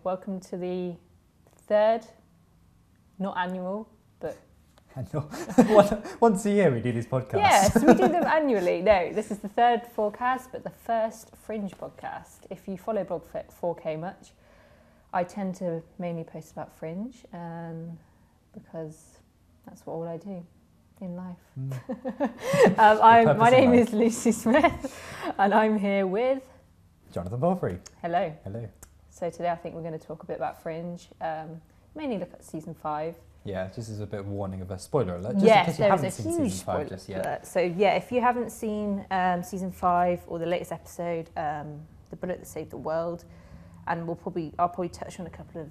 welcome to the third, not annual, but... Once a year we do this podcast. Yes, we do them annually. No, this is the third forecast, but the first Fringe podcast. If you follow Blog 4K much, I tend to mainly post about Fringe, because that's all I do in life. My name is Lucy Smith, and I'm here with... Jonathan Palfrey. Hello. Hello. So today I think we're going to talk a bit about Fringe, mainly look at season 5. Yeah, just as a bit of warning of a spoiler alert. Just yes, in case you there haven't is a seen huge season 5 spoiler just yet. alert. So yeah, if you haven't seen season 5 or the latest episode, The Bullet That Saved the World, and I'll probably touch on a couple of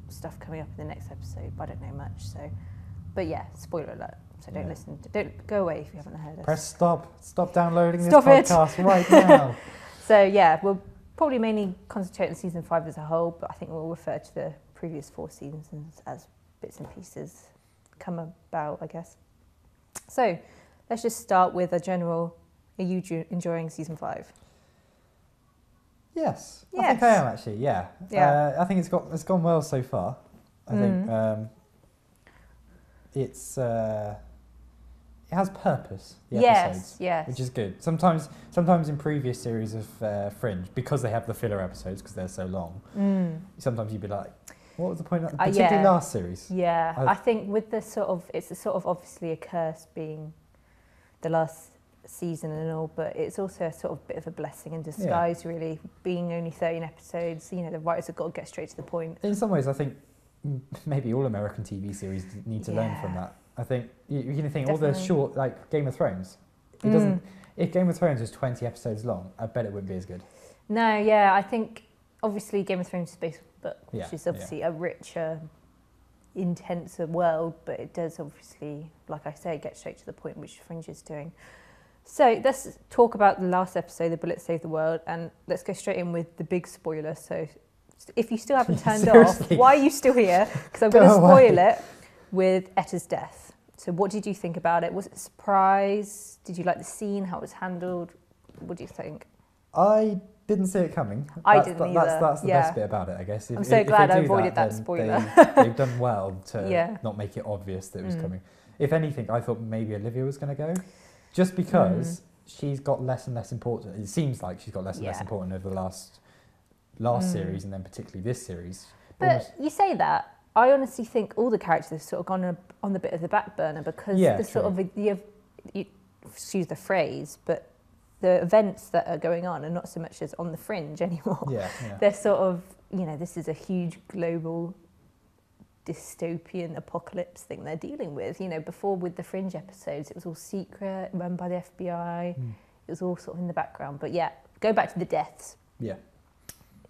stuff coming up in the next episode, but I don't know much. So, but yeah, spoiler alert. So don't listen. Don't go away if you haven't heard us. Press stop. Stop downloading Stop this podcast right now. So yeah, we'll probably mainly concentrate on season 5 as a whole, but I think we'll refer to the previous 4 seasons as bits and pieces come about, I guess. So let's just start with a general, are you enjoying season 5? Yes, I think I am actually, yeah. I think it's gone well so far. I think it has purpose, the episodes, which is good. Sometimes in previous series of Fringe, because they have the filler episodes, because they're so long, sometimes you'd be like, what was the point? Particularly last series. Yeah, I think with the it's a sort of obviously a curse being the last season and all, but it's also a sort of bit of a blessing in disguise, really, being only 13 episodes. You know, the writers have got to get straight to the point. In some ways, I think maybe all American TV series need to learn from that. I think you can think all the short, like Game of Thrones. It doesn't. If Game of Thrones was 20 episodes long, I bet it wouldn't be as good. No, yeah, I think obviously Game of Thrones is based on a book, which is obviously a richer, intenser world, but it does obviously, like I say, get straight to the point, which Fringe is doing. So let's talk about the last episode, The Bullet Saved the World, and let's go straight in with the big spoiler. So if you still haven't turned off, why are you still here? Because I'm going to spoil it with Etta's death. So what did you think about it? Was it a surprise? Did you like the scene, how it was handled? What do you think? I didn't see it coming. I didn't either. That's the best bit about it, I guess. I'm so glad I avoided that spoiler. They've done well to not make it obvious that it was coming. If anything, I thought maybe Olivia was going to go. Just because she's got less and less important. It seems like she's got less and less important over the last series, and then particularly this series. But you say that, I honestly think all the characters have sort of gone on the bit of the back burner because excuse the phrase, but the events that are going on are not so much as on the fringe anymore. They're sort of, this is a huge global dystopian apocalypse thing they're dealing with. Before with the Fringe episodes, it was all secret, run by the FBI. It was all sort of in the background. But yeah, go back to the deaths.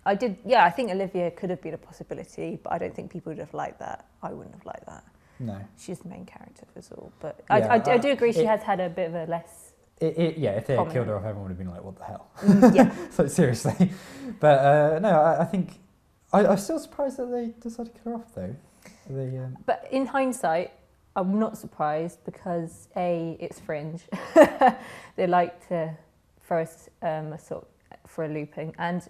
I think Olivia could have been a possibility, but I don't think people would have liked that. I wouldn't have liked that. No. She's the main character for us all. But I do agree she has had a bit of a less... if they had killed her off, everyone would have been like, what the hell? So seriously. But I think... I'm still surprised that they decided to kill her off, though. But in hindsight, I'm not surprised because it's Fringe. They like to throw us for a looping, and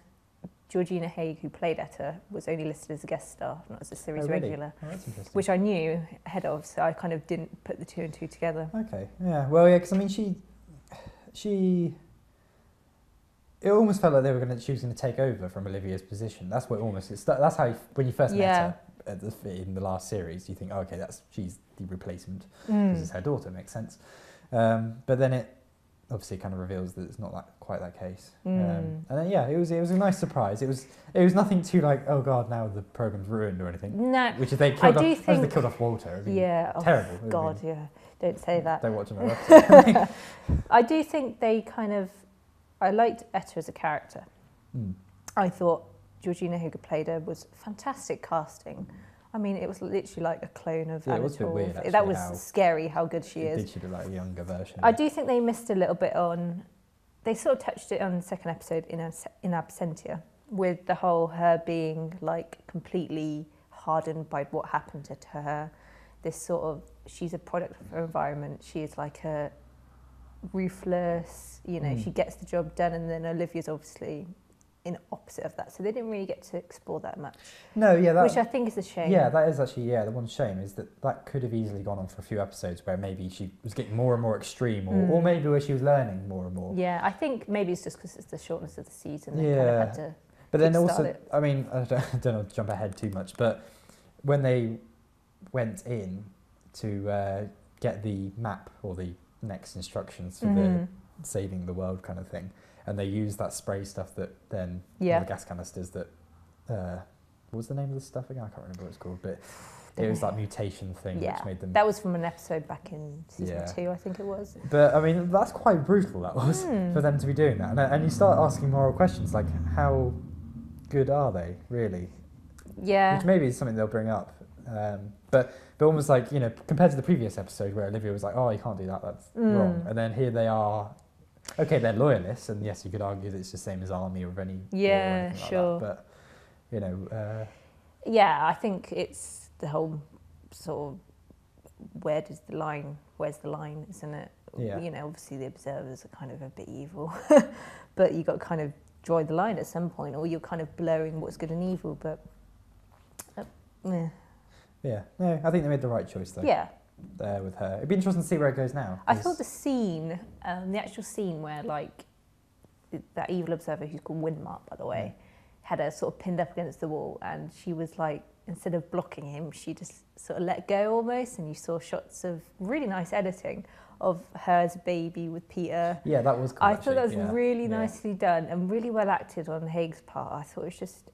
Georgina Haigh, who played Etta, was only listed as a guest star, not as a series regular, that's interesting. Which I knew ahead of, so I kind of didn't put the 2 and 2 together. Okay, yeah, well, yeah, because I mean, she. It almost felt like she was going to take over from Olivia's position. That's what that's how when you first met her in the last series, you think, oh, okay, she's the replacement because it's her daughter, makes sense. But then it obviously kind of reveals that it's not quite that case. And then it was a nice surprise. It was nothing too like, oh god, now the program's ruined or anything. No, which if they killed off Walter, it'd be terrible. Oh god, don't say that. Don't watch another episode. I do think they kind of. I liked Etta as a character. I thought Georgina Haigh played her was fantastic casting. I mean, it was literally like a clone of Anna. It was a bit weird, actually. That was scary how good she is. Did she look like a younger version? I do think they missed a little bit on... They sort of touched it on the second episode in Absentia, with the whole her being like completely hardened by what happened to her. This sort of... She's a product of her environment. She is like a ruthless, she gets the job done, and then Olivia's obviously in opposite of that. So they didn't really get to explore that much. No, yeah. Which I think is a shame. Yeah, that is actually, the one shame is that could have easily gone on for a few episodes where maybe she was getting more and more extreme, or maybe where she was learning more and more. Yeah, I think maybe it's just because it's the shortness of the season. They kind of had to. But then also, I mean, I don't know to jump ahead too much, but when they went in to get the map or the next instructions for the saving the world kind of thing, and they used that spray stuff that then the gas canisters that what was the name of the stuff again? I can't remember what it's called, but it was that mutation thing which made them. That was from an episode back in season 2, I think it was. But I mean, that's quite brutal. That was for them to be doing that, and you start asking moral questions like, how good are they really? Yeah. Which maybe is something they'll bring up, but almost like, you know, compared to the previous episode where Olivia was like, oh, you can't do that, that's wrong, and then here they are. Okay, they're loyalists, and yes, you could argue that it's the same as Army or any war or anything like that, but you know. I think it's the whole sort of where's the line, isn't it? Yeah. You know, obviously the observers are kind of a bit evil, but you got to kind of draw the line at some point, or you're kind of blurring what's good and evil. But yeah, no, I think they made the right choice though. Yeah. There with her, it'd be interesting to see where it goes now. I thought the scene, the actual scene where like that evil observer, who's called Windmark, by the way, had her sort of pinned up against the wall, and she was like, instead of blocking him, she just sort of let go almost, and you saw shots of really nice editing of her as a baby with Peter. Yeah, that was cool. I thought that was really nicely done and really well acted on Haig's part. I thought it was just,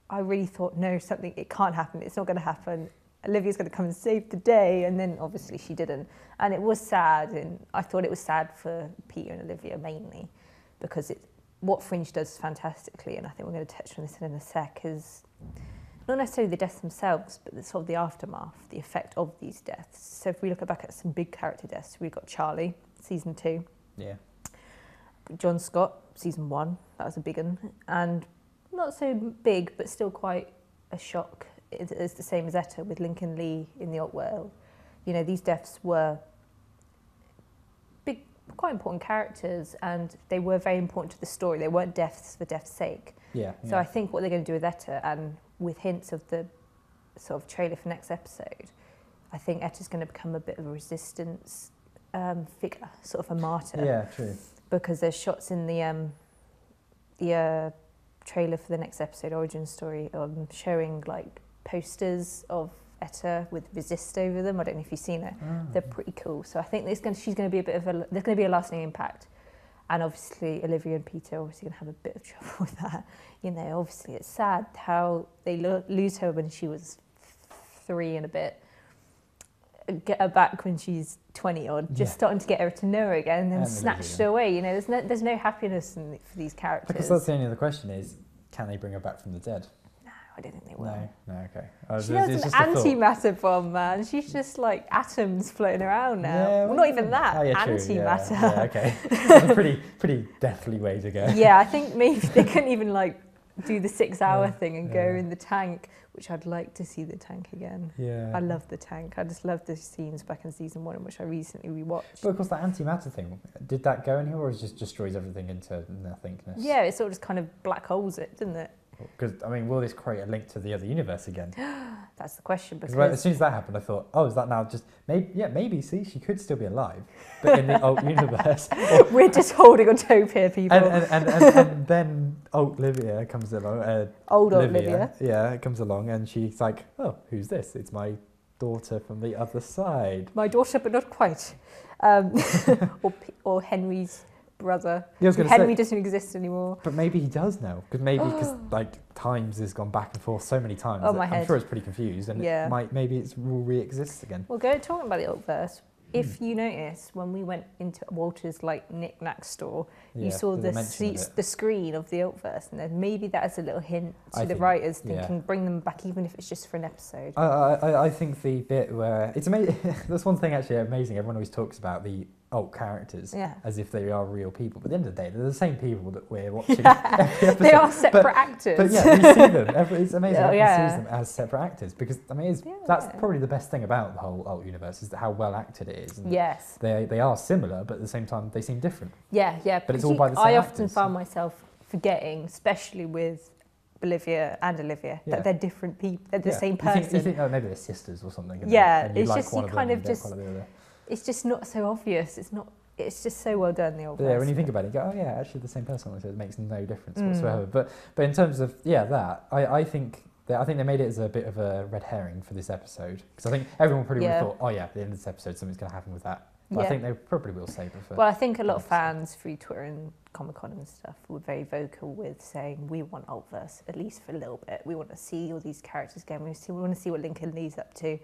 I really thought, no, it can't happen. It's not going to happen. Olivia's going to come and save the day, and then obviously she didn't. And it was sad, and I thought it was sad for Peter and Olivia mainly, because what Fringe does fantastically, and I think we're going to touch on this in a sec, is not necessarily the deaths themselves, but the sort of the aftermath, the effect of these deaths. So if we look back at some big character deaths, we've got Charlie, season 2. Yeah. John Scott, season 1, that was a big one, and not so big, but still quite a shock. It's the same as Etta with Lincoln Lee in the alt world. You know, these deaths were big, quite important characters, and they were very important to the story. They weren't deaths for death's sake. So I think what they're going to do with Etta, and with hints of the sort of trailer for next episode, I think Etta's going to become a bit of a resistance figure, sort of a martyr. Yeah, true. Because there's shots in the trailer for the next episode, origin story, showing like posters of Etta with resist over them. I don't know if you've seen it. They're pretty cool. So I think she's going to be there's going to be a lasting impact. And obviously Olivia and Peter are obviously going to have a bit of trouble with that. You know, obviously it's sad how they lose her when she was 3 and a bit, get her back when she's 20 odd, just starting to get her to know her again, and then snatched her away. You know, there's no happiness for these characters. Because that's the only other question is, can they bring her back from the dead? I don't think they will. No, okay. She has an antimatter bomb, man. She's just like atoms floating around now. Yeah, well, not even that. Oh, yeah, antimatter. Yeah, okay. That's a pretty deathly way to go. Yeah, I think maybe they couldn't even like do the 6-hour thing and go in the tank, which I'd like to see the tank again. Yeah. I love the tank. I just love the scenes back in season 1, which I recently rewatched. But of course, that antimatter thing, did that go anywhere, or it just destroys everything into nothingness? Yeah, it sort of just kind of black holes it, didn't it? Because, I mean, will this create a link to the other universe again? That's the question. Because as soon as that happened, I thought, oh, is that now just... Maybe, see, she could still be alive, but in the alt universe... We're just holding on to hope here, people. And then Old Olivia comes along. Old Olivia. Yeah, comes along, and she's like, oh, who's this? It's my daughter from the other side. My daughter, but not quite. Or Henry's brother. Henry doesn't exist anymore. But maybe he does now, because like times has gone back and forth so many times. I'm sure it's pretty confused, and maybe it will re-exist again. Well, talking about the Altverse. If you notice, when we went into Walter's like knick-knack store, you saw the screen of the Altverse, and then maybe that is a little hint to the writers thinking bring them back, even if it's just for an episode. I think the bit where it's amazing. That's one thing actually amazing. Everyone always talks about the alt characters as if they are real people, but at the end of the day, they're the same people that we're watching. They are separate actors. But yeah, we see them. It's amazing. Everyone sees them as separate actors, because I mean, that's probably the best thing about the whole alt universe, is how well acted it is. And they are similar, but at the same time, they seem different. Yeah. But it's all by the same I actors. often found myself forgetting, especially with Bolivia and Olivia, that they're different people. They're the same person. You think oh, maybe they're sisters or something. Yeah, and you it's like just one you of kind them of and you don't just. quite like the other. It's just not so obvious. It's just so well done, the old. Yeah, when you think about it, you go, oh yeah, actually the same person. So it makes no difference whatsoever. But in terms of that, I think they made it as a bit of a red herring for this episode, because I think everyone probably would have thought, oh yeah, at the end of this episode something's going to happen with that. But I think they probably will save it for. Well, I think a lot of fans through Twitter and Comic-Con and stuff were very vocal with saying we want Altverse at least for a little bit. We want to see all these characters again. We want to see what Lincoln leads up to.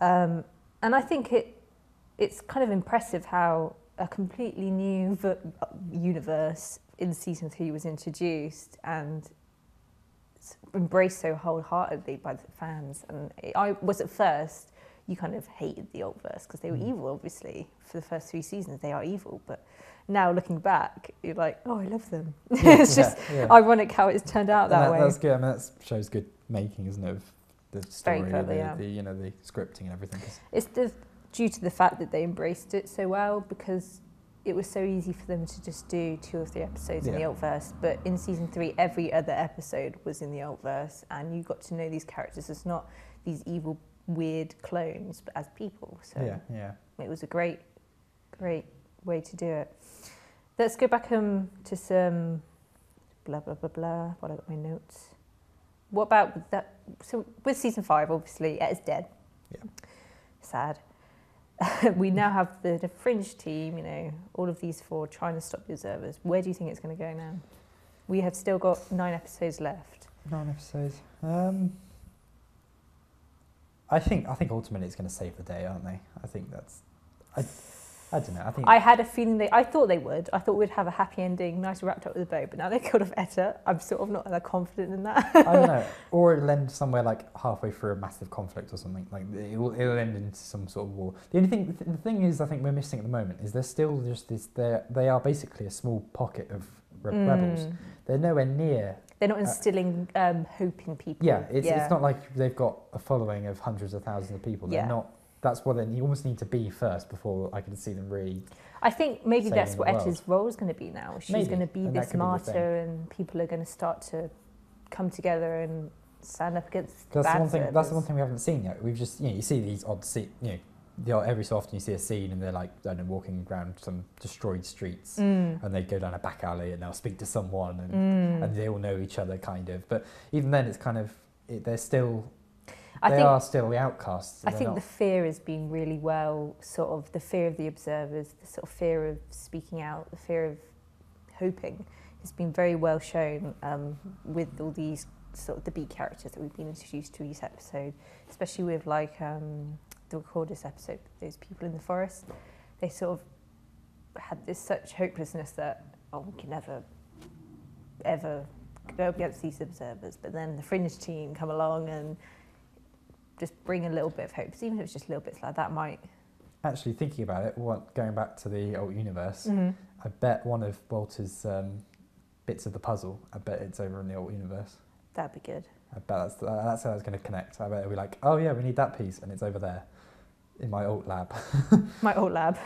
And I think it's kind of impressive how a completely new universe in season 3 was introduced and embraced so wholeheartedly by the fans. And I was at first, you kind of hated the Altverse because they were evil, obviously. For the first 3 seasons, they are evil. But now looking back, you're like, oh, I love them. It's just ironic how it's turned out that way. That's good. I mean, that shows good making, isn't it? Of the story, very clever, the scripting and everything. It's due to the fact that they embraced it so well, because it was so easy for them to just do 2 or 3 episodes in the Altverse. But in season 3, every other episode was in the Altverse, and you got to know these characters as not these evil, weird clones, but as people. So it was a great way to do it. Let's go back to some blah blah blah blah. What I got my notes. What about that? So with season 5, obviously Ed is dead. Yeah. Sad. We now have the Fringe team. You know, all of these 4 trying to stop the Observers. Where do you think it's going to go now? We have still got 9 episodes left. 9 episodes. I think ultimately it's going to save the day, aren't they? I think that's. I don't know. I had a feeling I thought they would. I thought we'd have a happy ending, nice wrapped up with a bow. But now they killed off Etta. I'm sort of not that confident in that. I don't know. Or it'll end somewhere like halfway through a massive conflict or something. Like it'll end into some sort of war. The thing is, I think we're missing at the moment is there's still just this. They are basically a small pocket of rebels. They're nowhere near. They're not instilling hope in people. Yeah, it's not like they've got a following of hundreds of thousands of people. They're not. That's what you almost need to be first before I can see them really. I think maybe that's what Etta's role is going to be now. She's going to be this martyr, and people are going to start to come together and stand up against. That's the one thing we haven't seen yet. We've just you see these odd every so often you see a scene and they're like walking around some destroyed streets and they go down a back alley and they'll speak to someone and they all know each other kind of. But even then, it's kind of they're still. They are still the outcasts. I think the fear has been really well, sort of the fear of the Observers, the sort of fear of speaking out, the fear of hoping has been very well shown with all these sort of the B characters that we've been introduced to each episode, especially with like the Recorders episode, those people in the forest. They sort of had this such hopelessness that, we can never, ever go against these Observers. But then the Fringe team come along and just bring a little bit of hope. So even if it's just little bits like that might... Actually, thinking about it, going back to the old universe, I bet one of Walter's bits of the puzzle, I bet it's over in the old universe. That'd be good. I bet that's how it's going to connect. I bet it'll be like, oh yeah, we need that piece, and it's over there in my alt lab. My alt lab.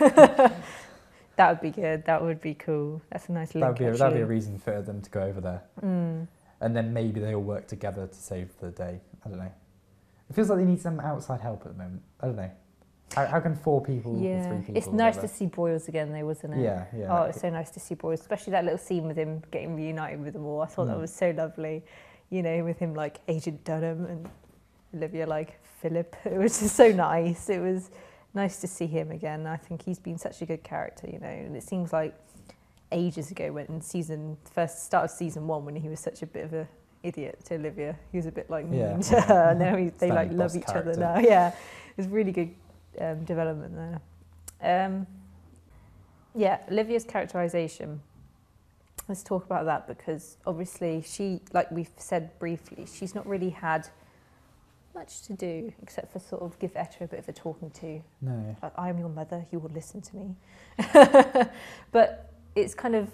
That would be good. That would be cool. That's a nice link. That'd be a reason for them to go over there. And then maybe they all work together to save the day. I don't know. It feels like they need some outside help at the moment. I don't know. How can 4 people or 3 people... It's nice to see Boyles again though, wasn't it? Yeah. Oh, it's so nice to see Boyles, especially that little scene with him getting reunited with them all. I thought that was so lovely. You know, with him like Agent Dunham and Olivia like Philip. It was just so nice. It was nice to see him again. I think he's been such a good character, you know, and it seems like ages ago when start of season 1 when he was such a bit of a idiot to Olivia. He was a bit like mean to her. Now they like love each other now. Yeah, it was really good development there. Olivia's characterization. Let's talk about that, because obviously she, like we've said briefly, she's not really had much to do except for sort of give Etta a bit of a talking to. No. Like, I am your mother, you will listen to me. But it's kind of,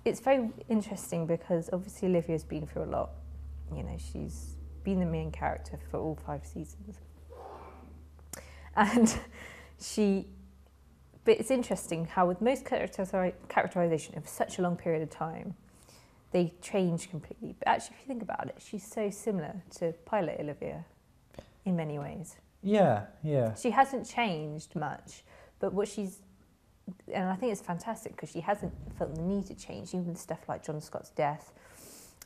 it's very interesting because obviously Olivia's been through a lot. You know, she's been the main character for all 5 seasons. And she But it's interesting how with most characterisation over such a long period of time, they change completely. But actually, if you think about it, she's so similar to pilot Olivia in many ways. Yeah. She hasn't changed much, but and I think it's fantastic because she hasn't felt the need to change, even the stuff like John Scott's death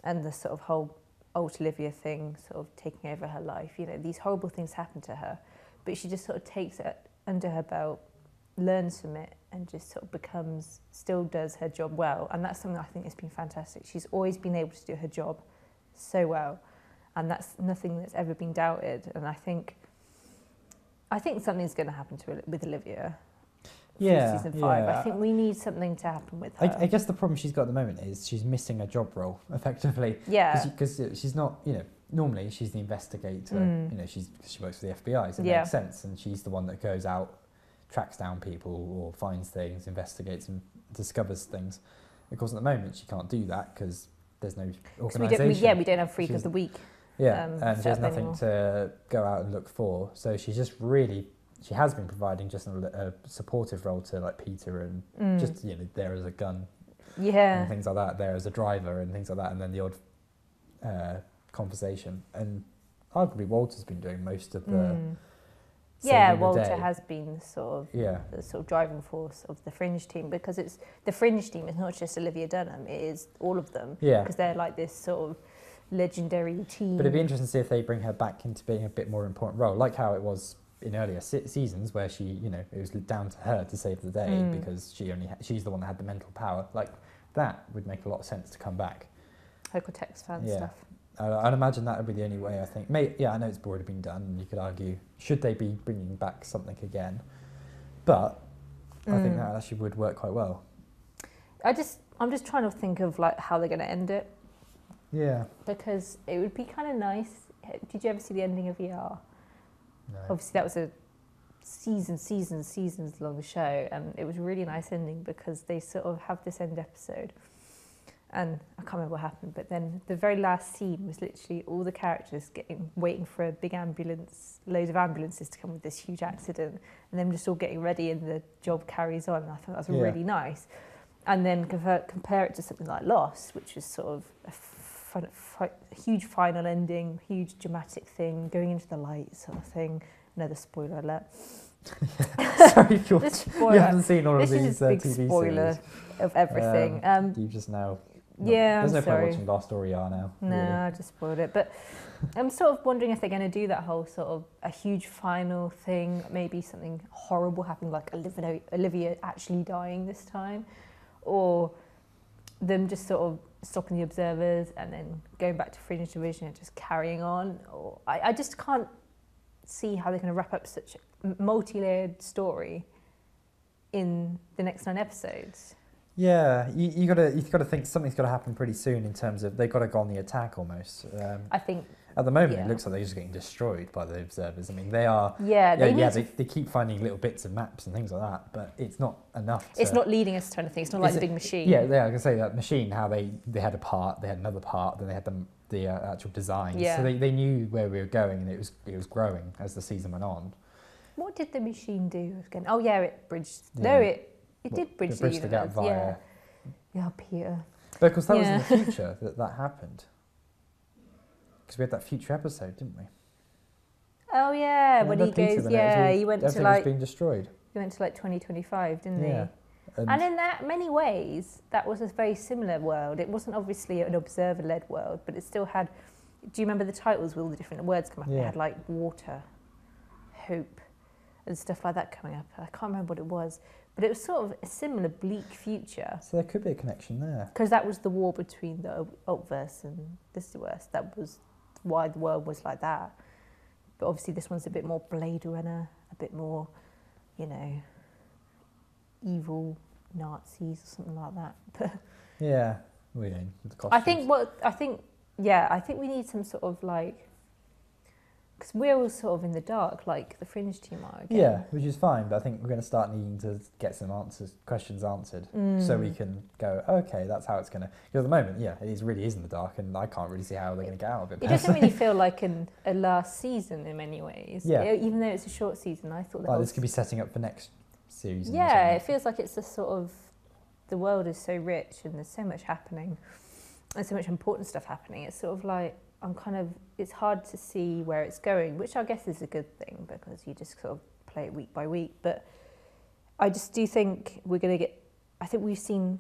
and the sort of whole old Olivia thing sort of taking over her life. You know, these horrible things happen to her, but she just sort of takes it under her belt, learns from it, and just sort of still does her job well. And that's something I think has been fantastic. She's always been able to do her job so well, and that's nothing that's ever been doubted. And I think something's going to happen with Olivia. Season 5. I think we need something to happen with her. I guess the problem she's got at the moment is she's missing a job role, effectively. Yeah. Because she's not, normally she's the investigator. She works for the FBI, so it makes sense. And she's the one that goes out, tracks down people or finds things, investigates and discovers things. Of course, at the moment, she can't do that because there's no organisation. We don't have Freak of the Week. Yeah, and she has nothing to go out and look for. So she's just she has been providing just a supportive role to like Peter and just, there as a gun. Yeah. And things like that, there as a driver and things like that, and then the odd conversation. And arguably Walter's been doing most of the Walter has been the sort of driving force of the Fringe team, because the Fringe team is not just Olivia Dunham, it is all of them. Yeah. Because they're like this sort of legendary team. But it'd be interesting to see if they bring her back into being a bit more important role, like how it was in earlier seasons where she, it was down to her to save the day because she's the one that had the mental power. Like that would make a lot of sense to come back. Local text fan stuff. I'd imagine that would be the only way, I think. I know it's already been done, and you could argue, should they be bringing back something again? But I think that actually would work quite well. I'm just trying to think of like how they're going to end it. Yeah. Because it would be kind of nice. Did you ever see the ending of ER? No. Obviously, that was a seasons long show, and it was a really nice ending because they sort of have this end episode. And I can't remember what happened, but then the very last scene was literally all the characters waiting for a big ambulance, loads of ambulances to come with this huge accident, and them just all getting ready, and the job carries on. And I thought that was really nice. And then compare it to something like Lost, which is sort of a huge final ending, huge dramatic thing, going into the light sort of thing. Another spoiler alert. Sorry if you haven't seen all of these TV series. This is a big spoiler of everything. You just now... There's no point watching Last Story now. No, really. I just spoiled it. But I'm sort of wondering if they're going to do that whole sort of a huge final thing, maybe something horrible happening, like Olivia actually dying this time, or them just sort of stopping the observers and then going back to Fringe Division and just carrying on. Or I just can't see how they're going to wrap up such a multi-layered story in the next 9 episodes. Yeah, you gotta think something's got to happen pretty soon in terms of they've got to go on the attack almost. I think at the moment it looks like they're just getting destroyed by the observers. I mean, they are. They keep finding little bits of maps and things like that, but it's not enough. It's not leading us to anything. It's not like the big machine. Yeah, I can say that machine. How they had a part, they had another part, then they had the actual design. Yeah. So they knew where we were going, and it was growing as the season went on. What did the machine do again? Oh yeah, it bridged. Yeah. No, it did bridge the universe. Gap via. Yeah, Peter. But of course, that was in the future that happened. Because we had that future episode, didn't we? Oh yeah, when he goes, he went to everything was being destroyed. He went to like 2025, didn't he? And in that many ways, that was a very similar world. It wasn't obviously an observer-led world, but it still had. Do you remember the titles with all the different words come up? It had like water, hope, and stuff like that coming up. I can't remember what it was, but it was sort of a similar bleak future. So there could be a connection there. Because that was the war between the Altverse and this verse. That was why the world was like that. But obviously this one's a bit more Blade Runner, a bit more, evil Nazis or something like that. But yeah, the costumes. I think we need some sort of like, because we're all sort of in the dark, like the Fringe team are again. Yeah, which is fine, but I think we're going to start needing to get some questions answered, so we can go, okay, that's how it's going to. Because at the moment, it really is in the dark, and I can't really see how they're going to get out of it. It doesn't really feel like a last season in many ways. Yeah. Even though it's a short season, I thought that this could be setting up for next series. Yeah, it feels like it's a sort of, the world is so rich and there's so much happening and so much important stuff happening. It's sort of like, it's hard to see where it's going, which I guess is a good thing because you just sort of play it week by week. But I just do think we're going to get, I think we've seen,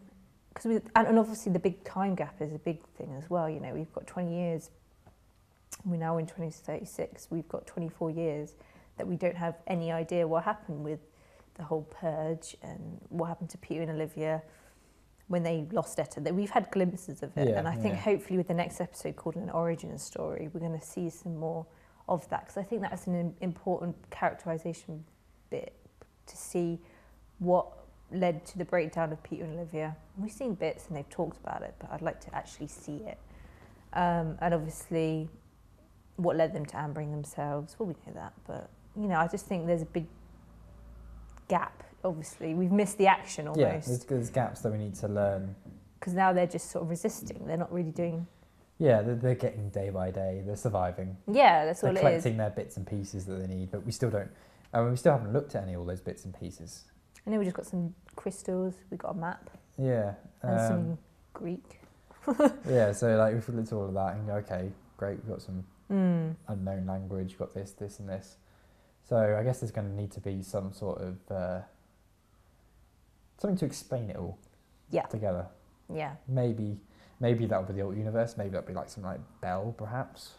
and obviously the big time gap is a big thing as well. You know, we've got 20 years, we're now in 2036, we've got 24 years that we don't have any idea what happened with the whole purge and what happened to Peter and Olivia when they lost Etta. That we've had glimpses of it, and I think hopefully with the next episode called An Origin Story, we're going to see some more of that, because I think that's an important characterisation bit, to see what led to the breakdown of Peter and Olivia. We've seen bits and they've talked about it, but I'd like to actually see it. And obviously what led them to ambering themselves, well, we know that, but you know, I just think there's a big gap. Obviously we've missed the action almost. Yeah, there's gaps that we need to learn, because now they're just sort of resisting, they're not really doing. Yeah, they're getting day by day, they're surviving. Yeah, that's all it is. They're collecting their bits and pieces that they need, but we still haven't looked at any of all those bits and pieces. I know we just got some crystals, we got a map. Yeah. And some Greek. Yeah, so like if we looked at all of that and go, okay, great, we've got some unknown language, got this, and this. So I guess there's going to need to be some sort of something to explain it all together. Yeah. Maybe that'll be the alt universe. Maybe that'll be like something like Bell, perhaps.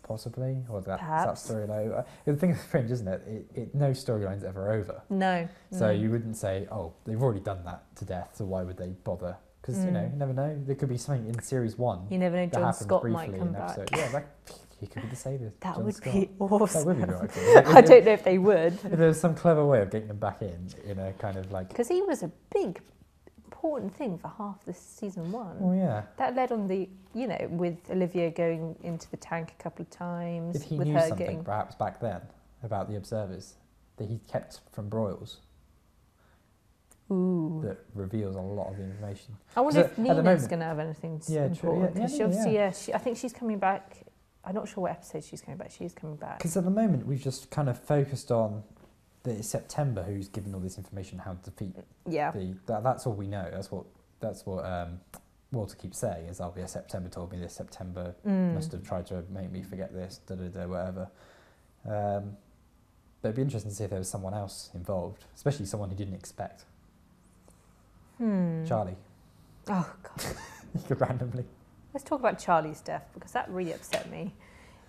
Possibly, or that storyline. The thing with Fringe, isn't it? No storyline's ever over. No. So you wouldn't say, oh, they've already done that to death, so why would they bother? Because you know, you never know. There could be something in series 1. You never know. John Scott might come back. Yeah, he could be the saviour. That John would Scott. be awesome. That would be right. I don't know if they would. If there's some clever way of getting them back in a kind of like. Because he was a big, important thing for half the season 1. Oh yeah. That led on the, you know, with Olivia going into the tank a couple of times. If he with knew her something, getting... perhaps back then, about the observers that he kept from Broyles. Ooh. That reveals a lot of the information. I wonder if Nina's going to have anything important. Yeah, I think she's coming back. I'm not sure what episode she's coming back. She's coming back. Because at the moment we've just kind of focused on the September, who's given all this information how to defeat. Yeah. That's all we know. That's what Walter keeps saying is, "Oh, yeah, September told me this. September must have tried to make me forget this. Whatever." But it'd be interesting to see if there was someone else involved, especially someone he didn't expect. Charlie. Oh God. You could randomly. Let's talk about Charlie's death, because that really upset me.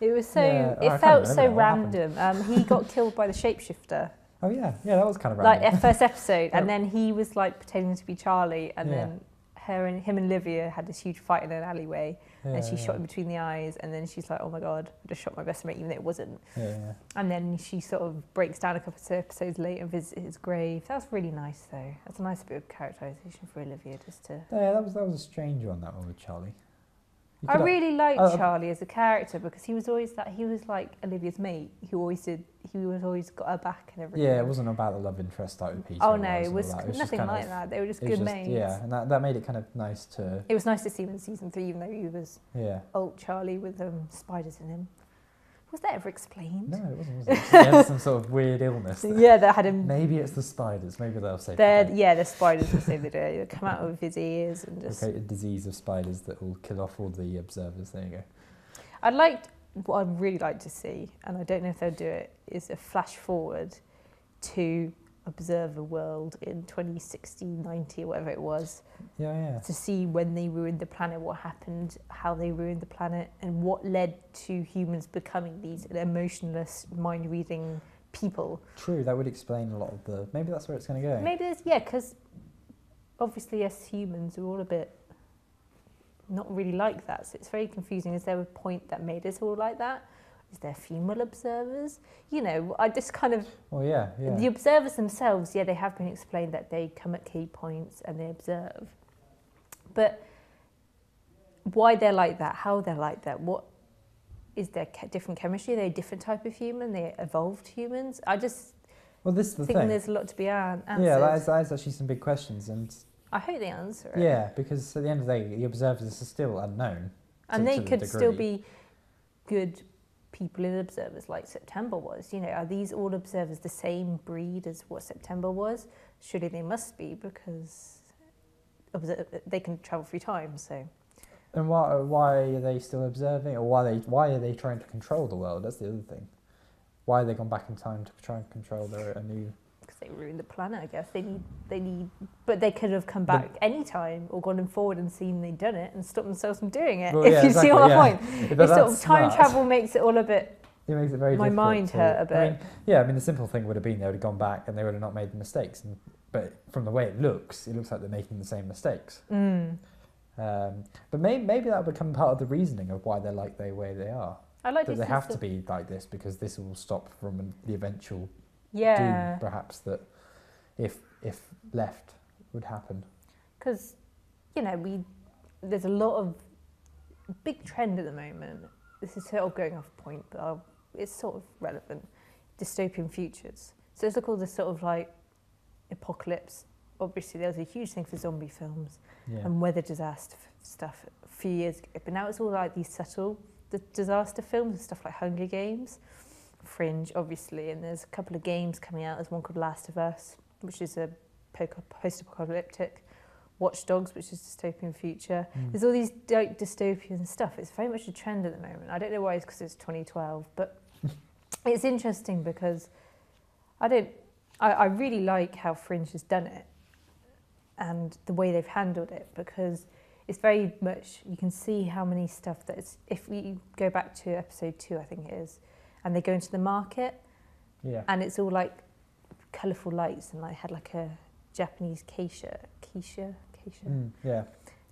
It was so. Yeah, it felt so random. He got killed by the shapeshifter. Oh yeah, that was kind of random. Like first episode, and then he was like pretending to be Charlie, and then him and Olivia had this huge fight in an alleyway, and she shot him between the eyes, and then she's like, "Oh my God, I just shot my best mate," even though it wasn't. And then she sort of breaks down a couple of episodes later and visits his grave. That was really nice, though. That's a nice bit of characterisation for Olivia, just to. Yeah, that was a strange one, that one with Charlie. I really liked Charlie as a character, because he was always like Olivia's mate. He always got her back and everything. Yeah, it wasn't about the love interest like with Peter. Oh no, it was nothing like that. They were just good mates. Yeah, and that made it kind of nice to. It was nice to see him in season 3, even though he was old Charlie with spiders in him. Was that ever explained? No, it wasn't. He had some sort of weird illness. That had him. Maybe it's the spiders. Maybe they'll say. The spiders will save the day. They'll come out of his ears and just. A disease of spiders that will kill off all the observers. There you go. What I'd really like to see, and I don't know if they'll do it, is a flash forward to Observer World in 2060, 90, or whatever it was. Yeah. To see when they ruined the planet, what happened, how they ruined the planet, and what led to humans becoming these emotionless, mind-reading people. True, that would explain a lot of the. Maybe that's where it's going to go. Maybe because obviously us humans are all a bit not really like that, so it's very confusing. Is there a point that made us all like that? Is there female observers? You know, I just kind of... Well, yeah. The observers themselves, they have been explained that they come at key points and they observe. But why they're like that, how they're like that, what is there different chemistry? Are they a different type of human? They evolved humans? I just this is the thing. There's a lot to be answered. Yeah, that is actually some big questions. And I hope they answer it. Yeah, because at the end of the day, the observers are still unknown. And they could still be good people in observers like September was. You know, are these all observers the same breed as what September was? Surely they must be, because they can travel through time. So. And why are they still observing, or why are they trying to control the world? That's the other thing. Why have they gone back in time to try and control a new? Because they ruined the planet, I guess. They need, but they could have come back any time or gone forward and seen they'd done it and stopped themselves from doing it. Well, if you see what my point, But it's sort of time travel makes it all a bit. It makes it very. My mind hurt a bit. I mean, the simple thing would have been they would have gone back and they would have not made the mistakes. But from the way it looks like they're making the same mistakes. But maybe that will become part of the reasoning of why they're like the way they are. I like that they have to be like this because this will stop from the eventual doom, perhaps, that if left would happen. Because, you know, there's a lot of big trend at the moment. This is sort of going off point, but it's sort of relevant. Dystopian futures. So it's like all this sort of like apocalypse. Obviously, there was a huge thing for zombie films and weather disaster stuff a few years ago. But now it's all like these subtle disaster films and stuff like Hunger Games, Fringe, obviously. And there's a couple of games coming out. There's one called Last of Us, which is a post-apocalyptic. Watch Dogs, which is dystopian future. There's all these dystopian stuff. It's very much a trend at the moment. I don't know why it's because it's 2012, but it's interesting because I really like how Fringe has done it and the way they've handled it, because it's very much, you can see how many stuff that is, if we go back to episode 2, I think it is, and they go into the market, and it's all like colourful lights, and I had like a Japanese geisha.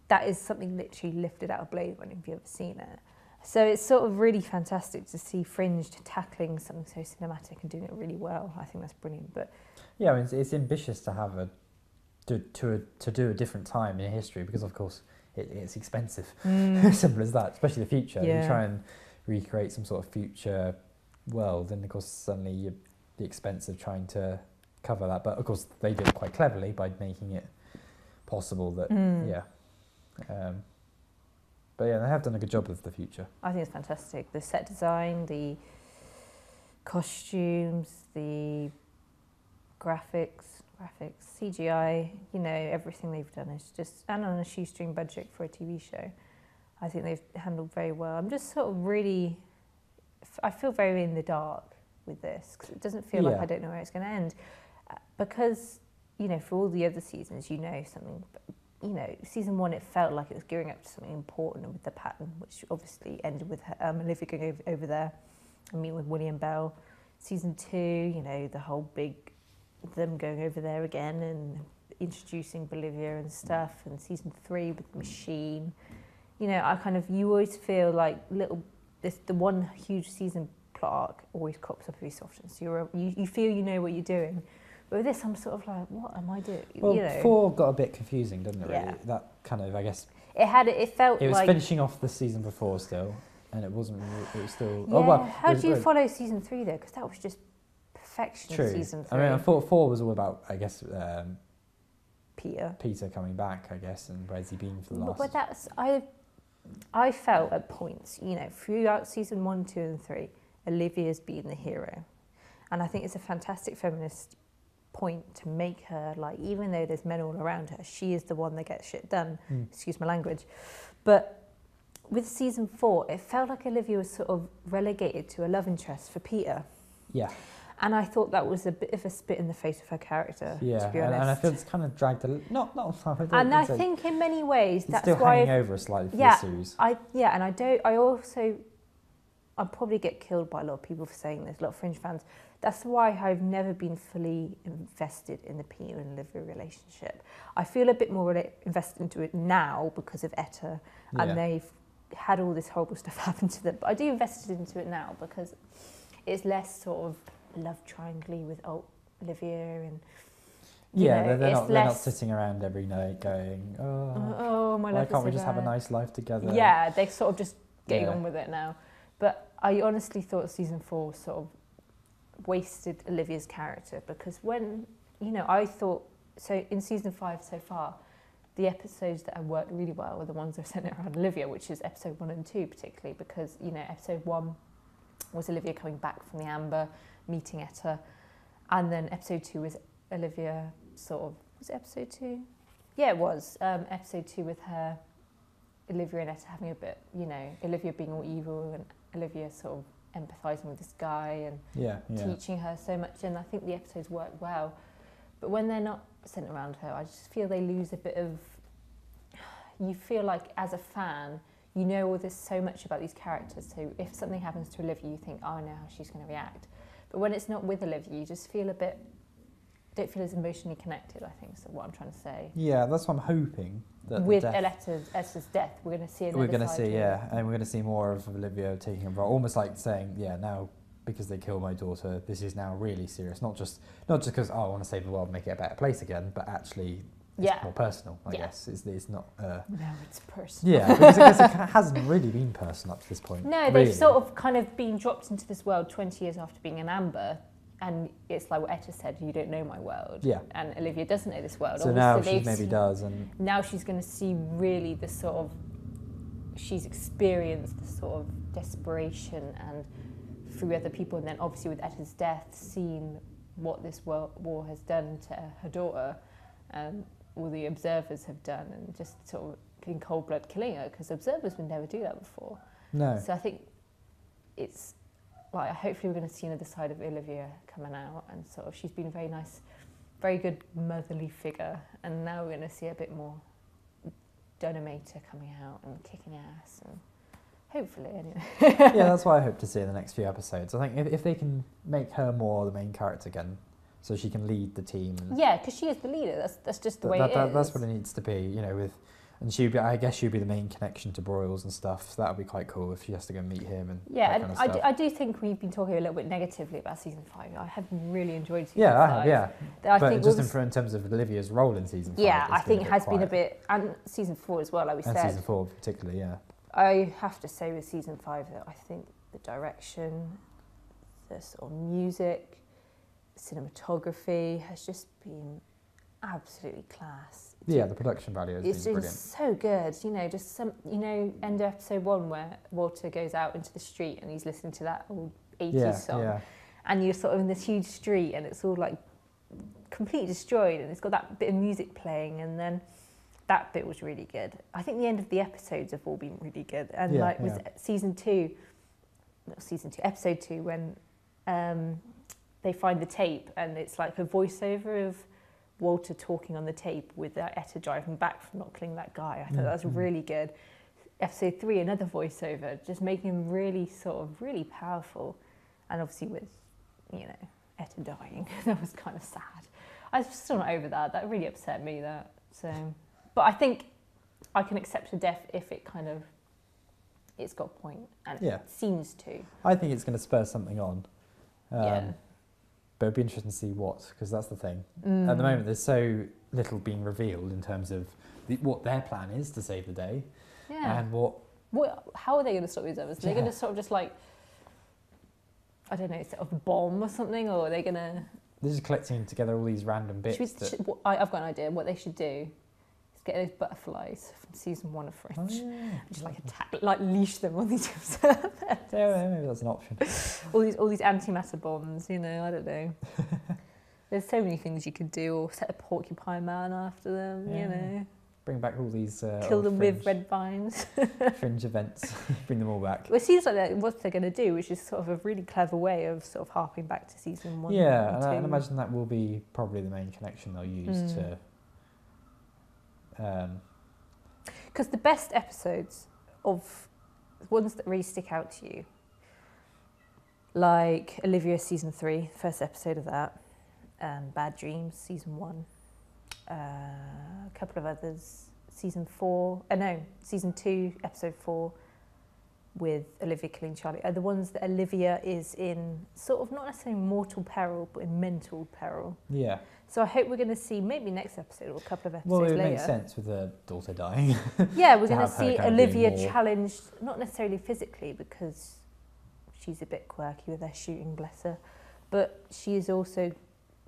That is something literally lifted out of Blade Runner, if you've ever seen it. So it's sort of really fantastic to see Fringe tackling something so cinematic and doing it really well. I think that's brilliant. But yeah, I mean, it's ambitious to have to do a different time in history, because of course it's expensive. Simple as that. Especially the future. You try and recreate some sort of future world, and of course suddenly the expense of trying to cover that. But of course they did it quite cleverly by making it possible that but yeah, they have done a good job with the future. I think it's fantastic. The set design, the costumes, the graphics, CGI, you know, everything they've done is just, and on a shoestring budget for a TV show, I think they've handled very well. I'm just sort of really, I feel very in the dark with this, because it doesn't feel like I don't know where it's going to end. Because, you know, for all the other seasons, you know something, you know, season 1, it felt like it was gearing up to something important with the pattern, which obviously ended with Olivia going over there and meeting with William Bell. Season 2, you know, the whole big, them going over there again and introducing Bolivia and stuff. And season 3 with the machine. You know, you always feel like the one huge season plot arc always crops up every so often. So you feel you know what you're doing. But with this, I'm sort of like, what am I doing? Well, you know? 4 got a bit confusing, didn't it, really? That kind of, I guess... It felt like... It was finishing off the season before still, and it wasn't... It was still... Yeah. Oh, well, how do you follow season 3, though? Because that was just perfection in season 3. I mean, 4 was all about, I guess... Peter coming back, I guess, and where's he been for the last... But that's... I felt at points, you know, throughout season 1, 2 and 3, Olivia's been the hero. And I think it's a fantastic feminist point to make her, like, even though there's men all around her, she is the one that gets shit done. Excuse my language. But with season 4, it felt like Olivia was sort of relegated to a love interest for Peter. Yeah. And I thought that was a bit of a spit in the face of her character, to be honest. And I feel it's kind of dragged I think in many ways that's still why... hanging over slightly for the series. I'll probably get killed by a lot of people for saying this, a lot of Fringe fans. That's why I've never been fully invested in the Peter and Olivia relationship. I feel a bit more invested into it now because of Etta, and they've had all this horrible stuff happen to them. But I do invest into it now because it's less sort of love triangle with Olivia and... they're not sitting around every night going, oh my life, why can't we just have a nice life together? Yeah, they're sort of just getting on with it now. But I honestly thought season 4 sort of wasted Olivia's character, because when, you know, I thought, so in season 5 so far, the episodes that have worked really well were the ones that centre around Olivia, which is episode 1 and 2 particularly, because, you know, episode 1 was Olivia coming back from the Amber, meeting Etta. And then episode 2 was Olivia sort of, was it episode 2? Yeah, it was. Episode 2 with her, Olivia and Etta having a bit, you know, Olivia being all evil and Olivia sort of empathising with this guy and teaching her so much. And I think the episodes work well. But when they're not centred around her, I just feel they lose a bit of... You feel like, as a fan, you know all this so much about these characters. So if something happens to Olivia, you think, oh, I know how she's going to react. But when it's not with Olivia, you just feel a bit... Don't feel as emotionally connected, I think, is what I'm trying to say. Yeah, that's what I'm hoping. That with Etta's death, we're going to see another side. We're going to see, and we're going to see more of Olivia taking a role, almost like saying, yeah, now because they killed my daughter, this is now really serious. Not just because, oh, I want to save the world and make it a better place again, but actually it's more personal, I guess. It's not... no, it's personal. Yeah, because I guess it hasn't really been personal up to this point. No, they've sort of kind of been dropped into this world 20 years after being in Amber, and it's like what Etta said, you don't know my world. Yeah. And Olivia doesn't know this world. So now she maybe does. And now she's going to see really the sort of... She's experienced the sort of desperation and through other people, and then obviously with Etta's death, seen what this war has done to her daughter, all the observers have done, and just sort of in cold blood killing her, because observers would never do that before. No. So I think it's like, hopefully we're going to see another side of Olivia coming out, and sort of she's been a very nice, very good motherly figure, and now we're going to see a bit more Donomator coming out and kicking ass, and hopefully, anyway. Yeah, that's what I hope to see in the next few episodes. I think if they can make her more the main character again, so she can lead the team. And yeah, because she is the leader. That's just the way it is. That's what it needs to be, you know. I guess she'd be the main connection to Broyles and stuff. So that would be quite cool if she has to go meet him and yeah. That And kind of stuff. I do think we've been talking a little bit negatively about season 5. I have really enjoyed season 5. Yeah, I have. Yeah, I but think just in terms of Olivia's role in season 5. Yeah, I think it has been a bit, and season 4 as well, like we said. And season 4 particularly, yeah. I have to say with season 5 that I think the direction, the sort of music, cinematography has just been absolutely class. Yeah, the production value has been brilliant. It's so good, you know, just some, you know, end of episode 1 where Walter goes out into the street and he's listening to that old 80s song. And you're sort of in this huge street and it's all like completely destroyed and it's got that bit of music playing, and then that bit was really good. I think the end of the episodes have all been really good. And with episode 2, when they find the tape and it's like a voiceover of Walter talking on the tape with Etta driving back from not killing that guy. I thought that was really good. Episode 3, another voiceover, just making him really sort of really powerful. And obviously with, you know, Etta dying, that was kind of sad. I was still not over that. That really upset me, that. So, but I think I can accept a death if it kind of, it's got a point, and it seems to. I think it's going to spur something on. But it'd be interesting to see what, because that's the thing. At the moment, there's so little being revealed in terms of what their plan is to save the day, and how are they going to stop these others? Are they going to sort of just like, I don't know, set off a bomb or something, or are they going to? They're just collecting together all these random bits. I've got an idea. What they should do is get those butterflies from season 1 of Fringe, and just like attack, like leash them on these episodes. Maybe that's an option. all these antimatter bombs, you know. I don't know. There's so many things you could do, or set a porcupine man after them, you know. Bring back all these... Kill them with red vines. Fringe events. Bring them all back. Well, it seems like that's what they're going to do, which is sort of a really clever way of sort of harping back to season 1 Yeah, and 2. and I imagine that will be probably the main connection they'll use to... Because the best episodes of ones that really stick out to you, like Olivia season 3, first episode of that, Bad Dreams season 1, a couple of others, season 2, episode 4, with Olivia killing Charlie, are the ones that Olivia is in sort of not necessarily mortal peril, but in mental peril. Yeah. So I hope we're going to see maybe next episode or a couple of episodes later. later. Well, it makes sense with her daughter dying. Yeah, we're going to see Olivia challenged, not necessarily physically because she's a bit quirky with her shooting, bless her, but she is also,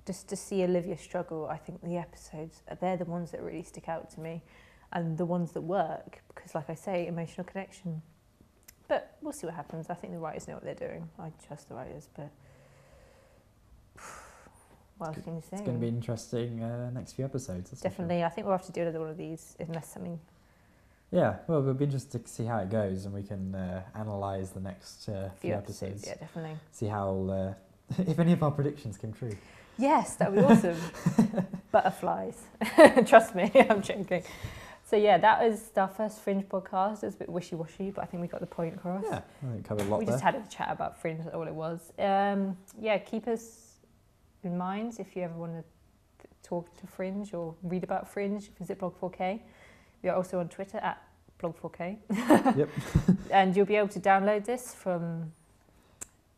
just to see Olivia struggle, I think the episodes, they're the ones that really stick out to me and the ones that work because, like I say, emotional connection. But we'll see what happens. I think the writers know what they're doing. I trust the writers, but what else can you say? It's going to be interesting next few episodes. Definitely. Sure. I think we'll have to do another one of these unless something... Yeah, well, it'll be interesting to see how it goes, and we can analyse the next few episodes. Yeah, definitely. See how, if any of our predictions came true. Yes, that would be awesome. Butterflies. Trust me, I'm joking. So yeah, that was our first Fringe podcast. It was a bit wishy-washy, but I think we got the point across. Yeah, I think we covered a lot. We just had a chat about Fringe, that's all it was. Yeah, keep us in mind if you ever want to talk to Fringe or read about Fringe. Visit Blog4K. We are also on Twitter at Blog4K. Yep. And you'll be able to download this from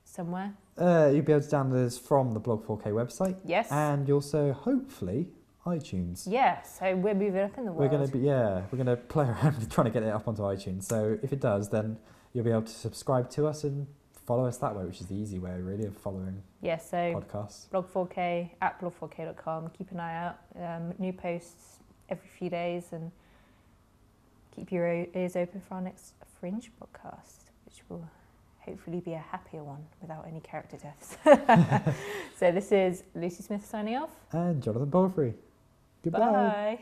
somewhere. You'll be able to download this from the Blog4K website. Yes. And also, hopefully, iTunes. Yeah, so we're moving up in the world. We're going to play around with trying to get it up onto iTunes. So if it does, then you'll be able to subscribe to us and follow us that way, which is the easy way, really, of following podcasts. Blog4K at blog4k.com. Keep an eye out. New posts every few days, and keep your ears open for our next Fringe podcast, which will hopefully be a happier one without any character deaths. So this is Lucy Smith signing off. And Jonathan Palfrey. Goodbye. Bye.